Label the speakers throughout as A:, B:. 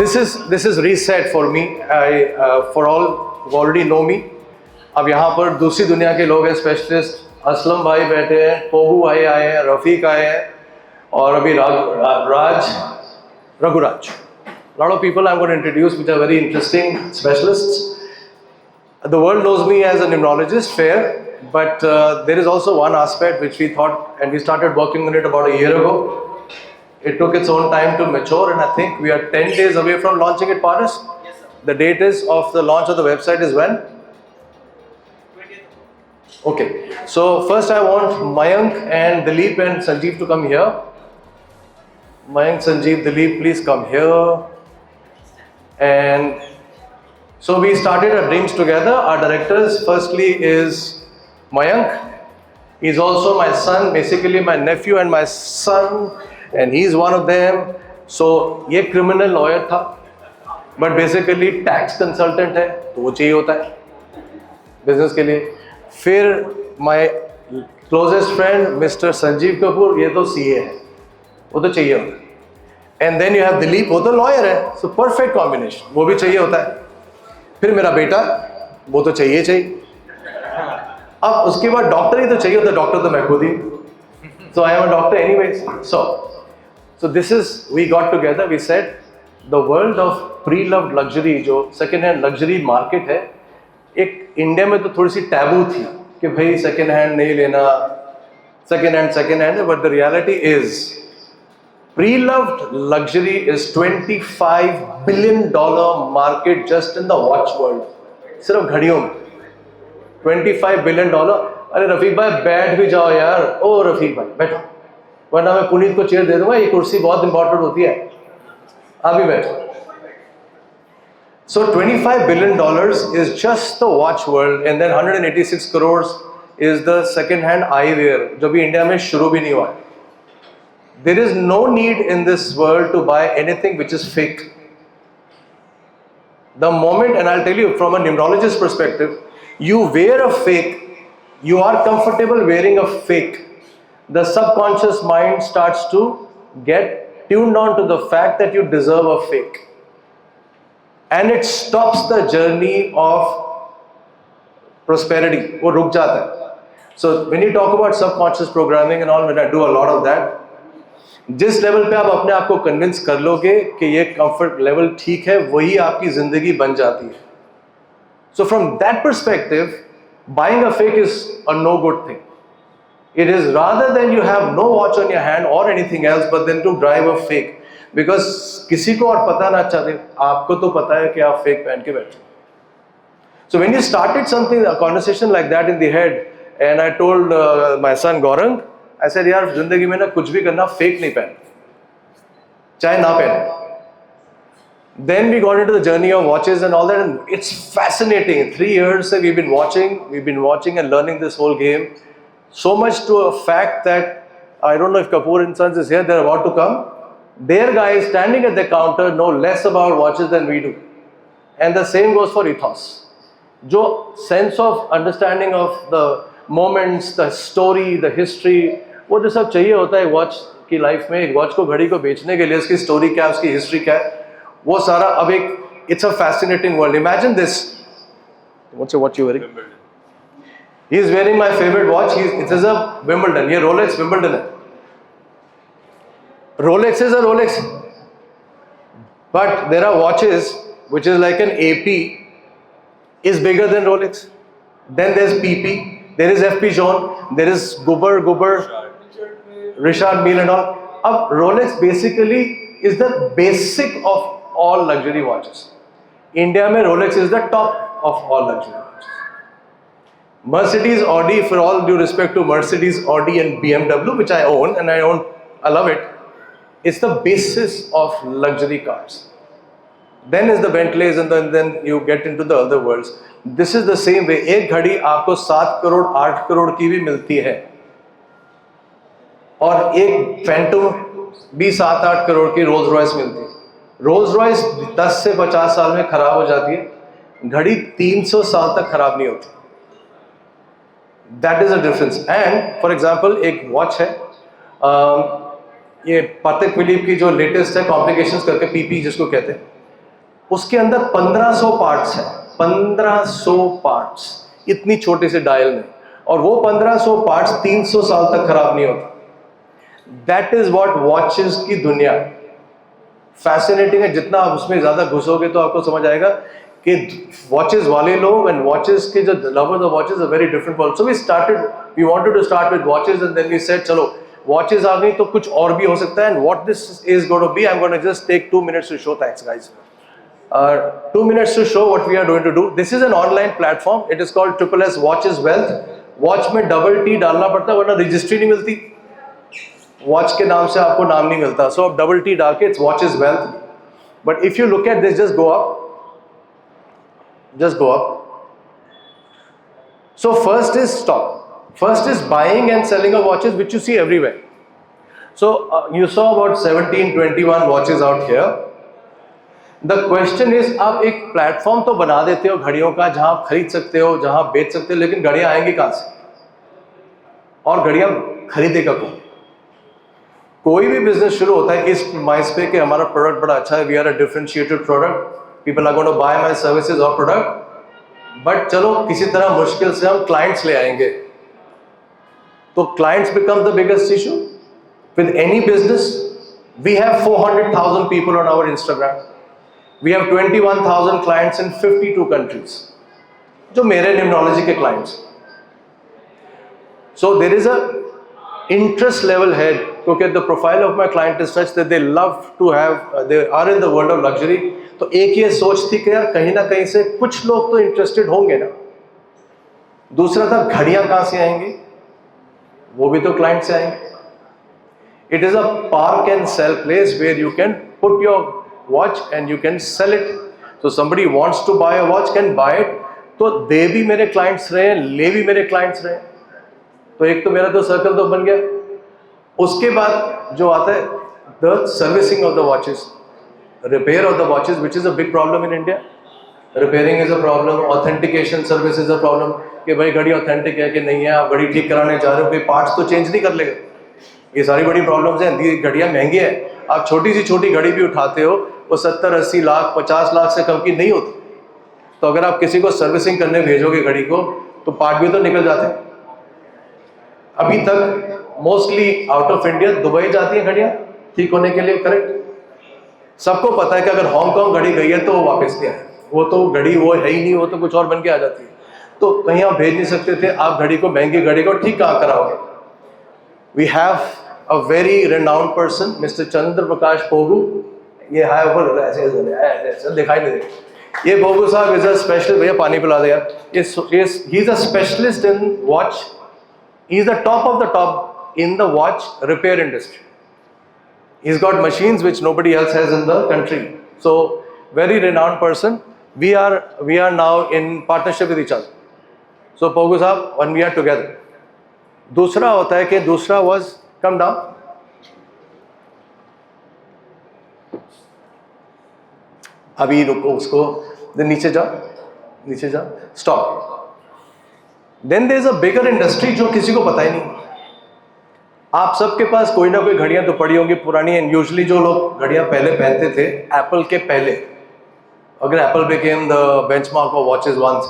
A: this is reset for me. For all who already know me. अब यहाँ पर दूसरी दुनिया के लोग हैं, स्पेशलिस्ट असलम भाई बैठे हैं, पोहू भाई आए हैं, रफ़ीक आए हैं, और अभी Raghuraj. A lot of people I'm going to introduce which are very interesting specialists. The world knows me as a numerologist, fair, but there is also one aspect which we thought, and we started working on it about a year ago. It took its own time to mature, and I think we are 10 days away from launching it, Paras.
B: Yes, sir.
A: The date is of the launch of the website is when?
B: 20th.
A: Okay. So first I want Mayank and Dilip and Sanjeev to come here. Mayank, Sanjeev, Dilip, please come here. And so we started our dreams together. Our directors firstly is Mayank. He's also my son, basically my nephew and my son, and he's one of them. So ये criminal lawyer था, but basically tax consultant है, तो वो चाहिए होता है business के लिए. फिर my closest friend Mr. Sanjeev Kapoor, ये तो CA है, वो तो चाहिए होता है. And then you have Dilip, वो तो lawyer है, so perfect combination, वो भी चाहिए होता है. फिर मेरा बेटा, वो तो चाहिए चाहिए. अब उसके बाद डॉक्टर ही तो चाहिए होता है, डॉक्टर तो मैं खुद ही. So I am a doctor anyways. So this is, we got together, we said the world of pre-loved luxury, जो second hand luxury market है, एक इंडिया में तो थोड़ी सी टैबू थी कि भाई second hand नहीं लेना, second hand है, but the reality is pre-loved luxury is $25 billion market just in the watch world. सिर्फ घड़ियों में $25 billion. अरे रफीक भाई बैठ भी जाओ यार. ओ रफीक भाई बैठो, वरना मैं पुनीत को चेयर दे दूंगा. ये कुर्सी बहुत इंपॉर्टेंट होती है. आप भी बैठो. So $25 billion is just the watch world, and then 186 crores is the second hand eyewear, जो भी इंडिया में शुरू भी नहीं हुआ है. There is no need in this world to buy anything which is fake. The moment, and I'll tell you from a numerologist perspective, you wear a fake, you are comfortable wearing a fake, the subconscious mind starts to get tuned on to the fact that you deserve a fake. And it stops the journey of prosperity. वो रुक जाता है. So when you talk about subconscious programming and all, when I do a lot of that, जिस level पे आप अपने आप को कन्विंस कर लोगे कि ये कंफर्ट लेवल ठीक है, वही आपकी जिंदगी बन जाती है. So from that perspective, buying a fake is a no good thing. It is rather than you have no watch on your hand or anything else, but then to drive a fake, because किसी को और पता ना चले, आपको तो पता है कि आप fake पहन के बैठे. So when you started something, a conversation like that in the head, and I told my son Gaurang, I said यार जिंदगी में ना कुछ भी करना, फेक नहीं पहन, चाहे ना पहने. Then we got into the journey of watches and all that, and it's fascinating. 3 years we've been watching and learning this whole game, so much to a fact that I don't know if Kapoor and Sons is here, they're about to come. Their guys standing at the counter know less about watches than we do, and the same goes for ethos. जो sense of understanding of the moments, the story, the history, वो जो सब चाहिए होता है watch की life में. एक वॉच को, घड़ी को बेचने के लिए उसकी स्टोरी क्या है, उसकी हिस्ट्री क्या है, वो सारा अब एक, it's a fascinating world. Imagine this. What's your watch you wearing? He is wearing my favourite watch. It is a Wimbledon. ये रोलेक्स विंबलडन है. Rolex is a Rolex, but there are watches which is like an AP is bigger than Rolex. Then there is PP, there is FP Journe, there is Guber, Richard Mille and all. Ab Rolex basically is the basic of all luxury watches. India mein Rolex is the top of all luxury watches. Mercedes, Audi, for all due respect to Mercedes, Audi and BMW, which I own, and I love it. It's the basis of luxury cars. Then is the Bentleys, and then you get into the other worlds. This is the same way. एक घड़ी आपको 7 करोड़ 8 करोड़ की भी मिलती है, और एक Phantom भी 7-8 करोड़ की रोल्स रॉयस मिलती है. रोल्स रॉयस 10 से 50 साल में खराब हो जाती है, घड़ी 300 साल तक खराब नहीं होती. That is a difference. And for example एक वॉच है, ये पातेक फिलिप की जो लेटेस्ट है, कॉम्प्लिकेशंस करके, पीपी जिसको कहते हैं, उसके अंदर 1500 पार्ट्स हैं, 1500 पार्ट्स इतनी छोटे से डायल में, और वो 1500 पार्ट्स 300 साल तक खराब नहीं होता। दैट इज व्हाट वॉचेस की दुनिया फैसिनेटिंग है। जितना आप उसमें ज्यादा घुसोगे तो आपको समझ आएगा कि वॉचेस वाले लोग एंड वॉचेस के जो lovers of watches are very different world. So we wanted to start with watches and then we said चलो वॉचेस आ गई तो कुछ और भी हो सकता है, and what this is going to be, I am going to just take 2 minutes to show. Thanks guys. 2 minutes to show what we are going to do. This is an online platform. It is called Triple S Watches Wealth. Watch में double T डालना पड़ता है वरना registry नहीं मिलती, watch के नाम से आपको नाम नहीं मिलता। सो अब डबल टी डाल के it's watches wealth. But if you look at this, just go up, just go up. So first is stock. First is buying and selling of watches, which you see everywhere. So you saw about 17, 21 watches out here. The question is, आप एक platform तो बना देते हो घड़ियों का जहां आप खरीद सकते हो, जहां बेच सकते हो, लेकिन घड़ियां आएंगी कहां से और घड़ियां खरीदेगा कौन? कोई भी बिजनेस शुरू होता है इस माइंड पे कि हमारा प्रोडक्ट बड़ा अच्छा है, we are a differentiated product, people are going to buy my services और प्रोडक्ट, बट चलो किसी तरह मुश्किल से हम क्लाइंट्स ले आएंगे। तो clients become the biggest issue with any business. We have 400,000 people on our Instagram, we have 21,000 clients in 52 countries, जो मेरे निम्नोलॉजी के clients. So there is a interest level है, क्योंकि the profile of my client is such that they love to have, they are in the world of luxury। तो एक ये सोच थी कि यार कहीं ना कहीं से कुछ लोग तो इंटरेस्टेड होंगे ना। दूसरा था घड़ियां कहां से आएंगी, वो भी तो क्लाइंट से आएंगे। It is a park and sell place where you can put your watch and you can sell it. तो somebody wants to buy a watch can buy it। तो दे भी मेरे क्लाइंट्स रहे, ले भी मेरे क्लाइंट्स रहे। तो एक तो मेरा तो सर्कल तो बन गया। उसके बाद जो आता है the servicing of the watches, repair of the watches, which is a big problem in India. Repairing is a problem, authentication service is a problem, कि भाई घड़ी ऑथेंटिक है कि नहीं है, आप घड़ी ठीक कराने जा रहे हो, कोई पार्ट्स तो चेंज नहीं कर लेगा। ये सारी बड़ी प्रॉब्लम्स हैं। घड़ियां महंगी है, आप छोटी सी छोटी घड़ी भी उठाते हो वो 70-80 लाख 50 लाख से कम की नहीं होती। तो अगर आप किसी को सर्विसिंग करने भेजोगे घड़ी को तो पार्ट भी तो निकल जाते हैं। अभी तक mostly out of India Dubai जाती हैं घड़ियां ठीक होने के लिए, करेक्ट। सबको पता है कि अगर हांगकांग घड़ी गई है तो वो वापस नहीं आए, वो तो घड़ी वो है ही नहीं, वो तो कुछ और बन के आ जाती है। तो कहीं आप भेज नहीं सकते थे, आप घड़ी को, महंगी घड़ी को ठीक कहाँ कराओगे। We have a very renowned person, mister Chandra Prakash Pogu. ये है ऊपर ऐसे दिखाई नहीं दे। ये पोगू साहब इज अ स्पेशलिस्ट, भैया पानी पिला दे यार। He is a specialist in watch. He is the top of the top in the watch repair industry. He's got machines which nobody else has in the country. So very renowned person. We are now in partnership with each other. So Pogu sahab, when we are together. दूसरा होता है कि दूसरा was come down. अभी रुको उसको, then नीचे जाओ, stop. Then there is a bigger industry जो किसी को पता ही नहीं। आप सबके पास कोई ना कोई घड़ियां तो पड़ी होंगी पुरानी, एंड यूजुअली जो लोग घड़ियां पहले पहनते थे एप्पल के पहले, अगर Apple became the benchmark of watches once,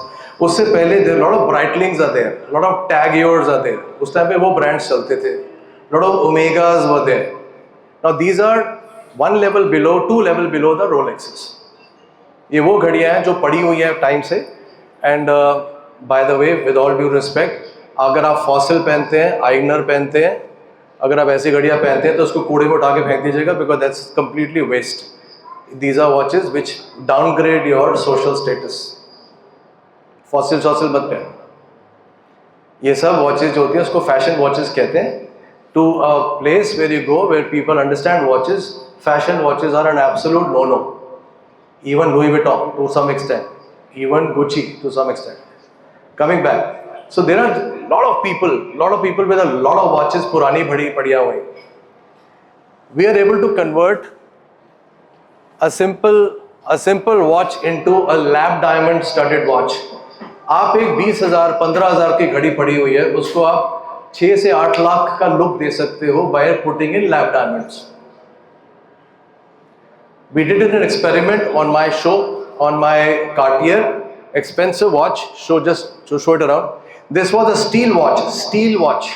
A: उससे पहले there lot of Breitling are there, lot of Tag Heuers are there। उस टाइम पे वो ब्रांड्स चलते थे, lot of Omegas were there। Now these are 1 level below, 2 level below the Rolexes। ये वो घड़ियां हैं जो पड़ी हुई हैं टाइम से। And by the way, with all due respect, अगर आप फॉसिल पहनते हैं, आइगनर पहनते हैं, अगर आप ऐसी घड़ियां पहनते हैं तो उसको कूड़े में उठा के फेंक दीजिएगा, because that's completely waste. These are watches which downgrade your social status. Fossil मत पहनो। ये सब वॉचेस जो होती हैं उसको फैशन वॉचेस कहते हैं। To a place where you go where people understand watches, fashion watches are an absolute no no. Even Louis Vuitton to some extent, even Gucci to some extent. Coming back, so there are lot of people with a lot of watches पुरानी बड़ी पड़िया हुई। We are able to convert a simple watch into a lab diamond studded watch। आप एक 20,000 15,000 की घड़ी पड़ी हुई है, उसको आप 6 से 8 लाख का लुक दे सकते हो by putting in lab diamonds। We did an experiment on my show, on my Cartier expensive watch. Just to show it around. This was a steel watch. Steel watch.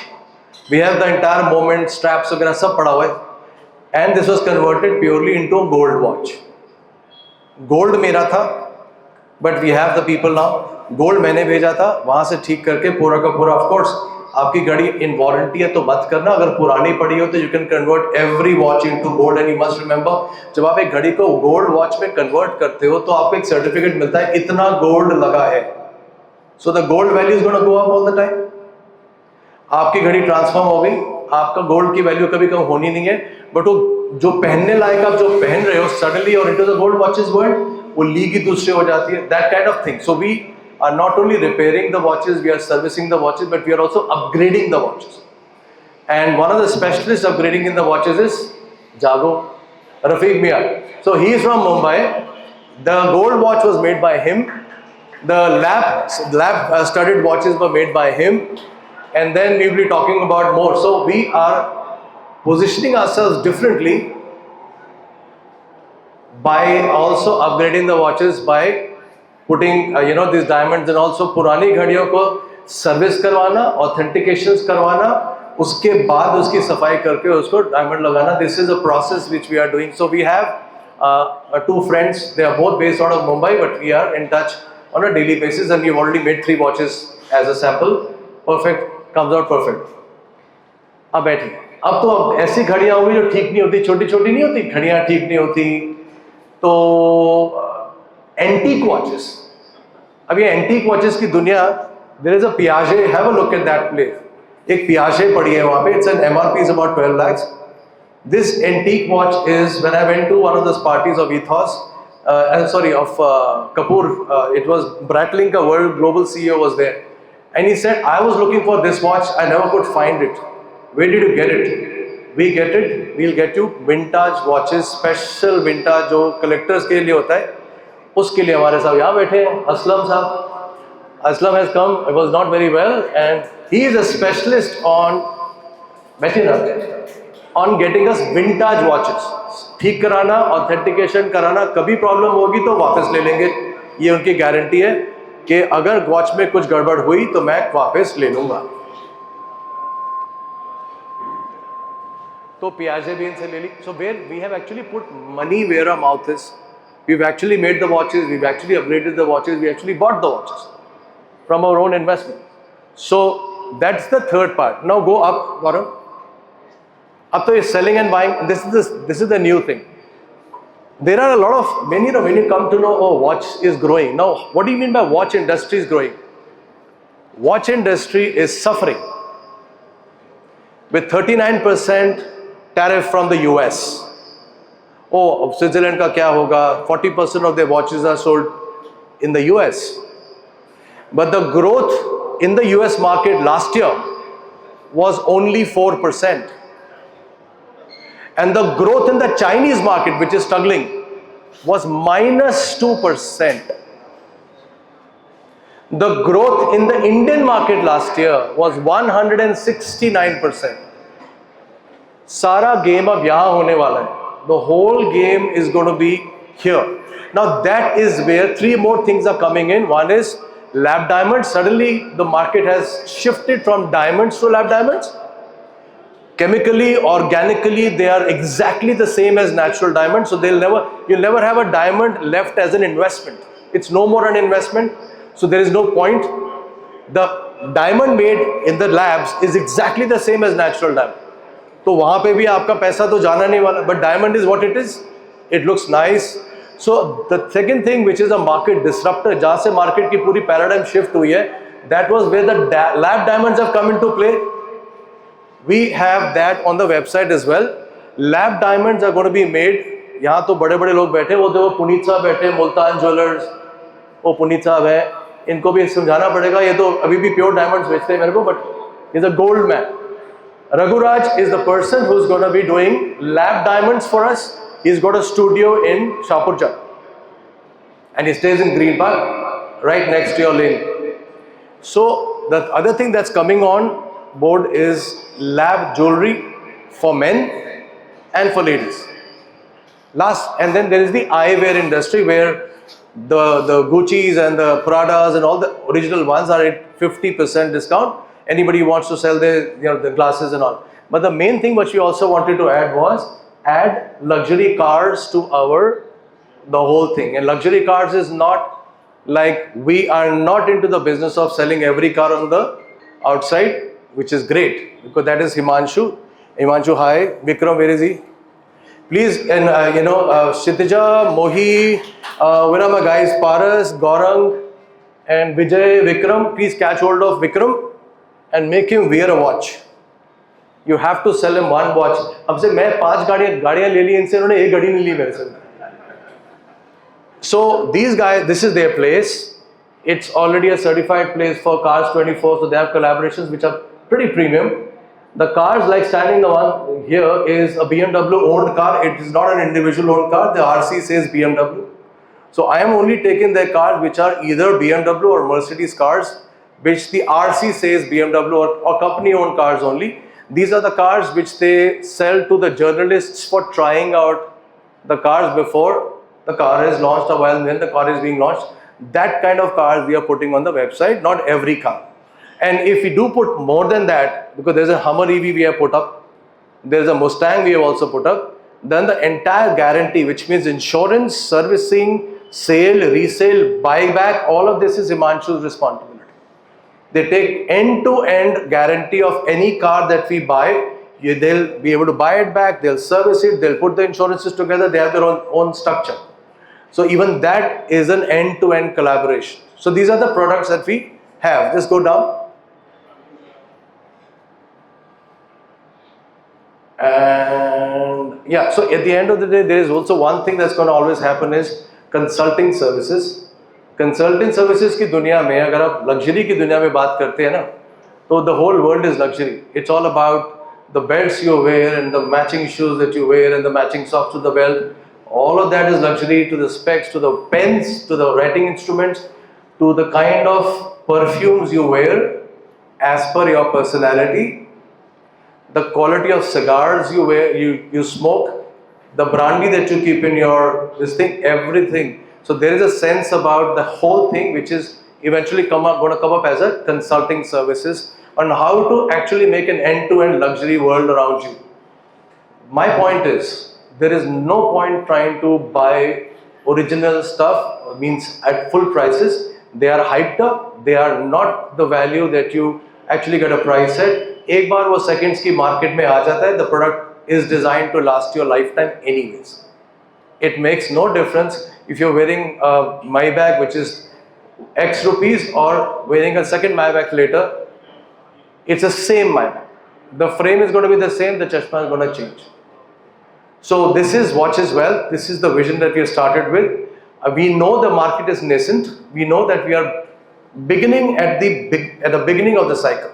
A: We have the entire moment, straps, वगैरह सब पड़ा हुआ है. And this was converted purely into a gold watch. Gold मेरा था, but we have the people now. Gold मैंने भेजा था, वहाँ से ठीक करके पूरा का पूरा. Of course, आपकी घड़ी इन वारंटी है तो मत करना. अगर पुरानी पड़ी हो तो you can convert every watch into gold. And you must remember, जब आप एक घड़ी को gold watch में convert करते हो तो आपको एक certificate मिलता है इतना gold लगा है. So the gold value is going to go up all the time. आपकी घड़ी ट्रांसफॉर्म हो गई, आपका गोल्ड की वैल्यू कभी कम होनी नहीं है, बट वो जो पहनने लायक आप जो पहन रहे हो सडनली और into the gold watches world वो लीग ही दूसरी हो जाती है. That kind of thing. So we are not only repairing the watches, we are servicing the watches, but we are also upgrading the watches. And one of the specialist upgrading in the watches is जागो Rafiq Mia. So he is from Mumbai. The gold watch was made by him. The lab studded watches were made by him. And then we will be talking about more. So we are positioning ourselves differently by also upgrading the watches by putting these diamonds, and also पुरानी घड़ियों को service करवाना, authentications करवाना, उसके बाद उसकी सफाई करके उसको डायमंड लगाना. This is a process which we are doing. So we have two friends. They are both based out of Mumbai, but we are in touch on a daily basis, and we've already made 3 watches as a sample. Perfect. Comes out perfect. अब बैठिए. अब तो अब ऐसी घड़ियां होंगी जो ठीक नहीं होती, छोटी छोटी नहीं होती घड़ियां, ठीक नहीं होती. तो एंटीक वॉचेस. अब ये एंटीक वॉचेस की दुनिया, देयर इज अ पियाजे. Have a look at that place. एक पियाजे पड़ी है वहां पे. It's an MRP is about 12 lakhs. This antique watch is, when I went to one of those parties of Ethos, of Kapoor, it was Breitling, a world global CEO was there. And he said, I was looking for this watch, I never could find it. Where did you get it? We get it, we'll get you vintage watches, special vintage जो collectors के लिए होता है, उसके लिए हमारे साथ यहाँ बैठे हैं असलम साहब. Aslam has come, it was not very well, and he is a specialist on, बैठिए ना, on getting us vintage watches. ठीक कराना, authentication कराना, कभी प्रॉब्लम होगी तो वापस ले लेंगे. ये उनकी गारंटी है कि अगर वॉच में कुछ गड़बड़ हुई तो मैं वापस ले लूंगा. तो पियाजे भी इनसे ले ली. So where we have actually put money where our mouth is. We have actually made the watches, we have actually upgraded the watches, we actually bought the watches from our own investment. So that's the third part. Now go up Gaurav. अब तो ये selling and buying, this is the new thing. There are a lot of, when you come to know, oh, watch is growing. Now, what do you mean by watch industry is growing? Watch industry is suffering with 39% tariff from the US. Oh, Switzerland का क्या होगा? 40% of their watches are sold in the US. But the growth in the US market last year was only 4%. And the growth in the Chinese market, which is struggling, was minus 2%. The growth in the Indian market last year was 169%. सारा game अब यहाँ होने वाला है. The whole game is going to be here. Now that is where 3 more things are coming in. One is lab diamonds. Suddenly the market has shifted from diamonds to lab diamonds. Chemically, organically, they are exactly the same as natural diamonds. So you'll never have a diamond left as an investment. It's no more an investment. So there is no point. The diamond made in the labs is exactly the same as natural diamond. तो वहाँ पे भी आपका पैसा तो जाना नहीं वाला. But diamond is what it is. It looks nice. So the second thing, which is a market disruptor, जहाँ से market की पूरी paradigm shift हुई है, that was where the lab diamonds have come into play. We have that on the website as well. Lab diamonds are going to be made. यहाँ तो बड़े बड़े लोग बैठे, वो देखो पुनीत साहब बैठे, मुल्तान ज्वेलर्स, वो पुनीत साहब है. इनको भी समझाना पड़ेगा. ये तो अभी भी प्योर डायमंड्स बेचते हैं मेरे को, but is a gold man. Raghuraj is the person who's going to be doing lab diamonds for us. He's got a studio in Shahpur and he stays in Green Park, right next to your lane. So the other thing that's coming on board is lab jewelry for men and for ladies. Last, and then there is the eyewear industry where the Gucci's and the Pradas and all the original ones are at 50% discount. Anybody who wants to sell their, the glasses and all. But the main thing which we also wanted to add was add luxury cars to the whole thing. And luxury cars is not like, we are not into the business of selling every car on the outside, which is great because that is Himanshu. Himanshu, hi. Vikram, where is he? Please, and Kshitija, Mohi, where are my guys? Paras, Gaurang, and Vijay, Vikram. Please catch hold of Vikram and make him wear a watch. You have to sell him one watch. अब से मैं 5 गाड़ियाँ ले ली इनसे, उन्होंने एक गाड़ी नहीं ली मेरे से. So these guys, this is their place. It's already a certified place for Cars 24. So they have collaborations which are pretty premium. The cars, like standing the one here, is a BMW owned car. It is not an individual owned car. The RC says BMW. So I am only taking their cars which are either BMW or Mercedes cars, which the RC says BMW or company owned cars only. These are the cars which they sell to the journalists for trying out the cars before the car is launched or while when the car is being launched. That kind of cars we are putting on the website, not every car. And if we do put more than that, because there's a Hummer EV we have put up, there's a Mustang we have also put up, then the entire guarantee, which means insurance, servicing, sale, resale, buyback, all of this is Himanshu's responsibility. They take end-to-end guarantee of any car that we buy. They'll be able to buy it back, they'll service it, they'll put the insurances together, they have their own structure. So even that is an end-to-end collaboration. So these are the products that we have. Just go down. And yeah, so at the end of the day, there is also one thing that's going to always happen is consulting services. Consulting services की दुनिया में अगर आप luxury की दुनिया में बात करते हैं ना, तो the whole world is luxury. It's all about the belts you wear and the matching shoes that you wear and the matching socks to the belt. All of that is luxury, to the specs, to the pens, to the writing instruments, to the kind of perfumes you wear as per your personality, the quality of cigars you wear, you smoke, the brandy that you keep in your this thing, everything. So there is a sense about the whole thing which is eventually going to come up as a consulting services on how to actually make an end-to-end luxury world around you. My point is, there is no point trying to buy original stuff, means at full prices. They are hyped up, they are not the value that you actually get a price at. एक बार वो seconds की market में आ जाता है, the product is designed to last your lifetime anyways. It makes no difference if you're wearing a Maybach which is X rupees or wearing a second Maybach later. It's the same Maybach. The frame is going to be the same, the chashma is going to change. So this is watches wealth. This is the vision that we have started with. We know the market is nascent. We know that we are beginning at the beginning of the cycle.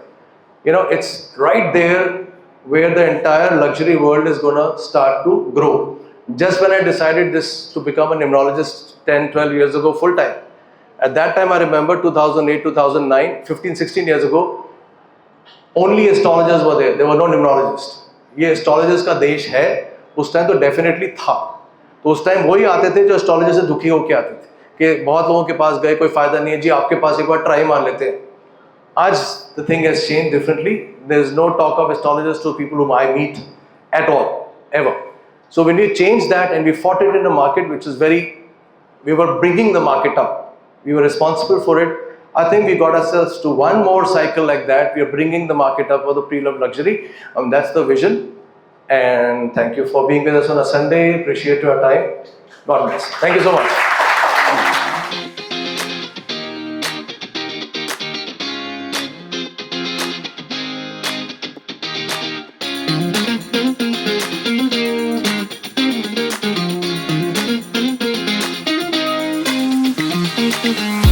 A: You know, it's right there where the entire luxury world is going to start to grow. Just when I decided this to become a numerologist 10, 12 years ago full time. At that time I remember 2008, 2009, 15, 16 years ago, only astrologers were there. There were no numerologists. ये astrologers का देश है, उस time तो definitely था. तो उस time वही आते थे जो astrologer से दुखी होके आते थे कि बहुत लोगों के पास गए, कोई फायदा नहीं है जी, आपके पास एक बार ट्राई मार लेते हैं. आज the thing has changed differently. There is no talk of astrologers to people whom I meet at all, ever. So when we changed that and we fought it in a market which is we were bringing the market up. We were responsible for it. I think we got ourselves to one more cycle like that. We are bringing the market up for the pre-loved luxury. That's the vision. And thank you for being with us on a Sunday. Appreciate your time. God bless. Thank you so much.
B: Thank you.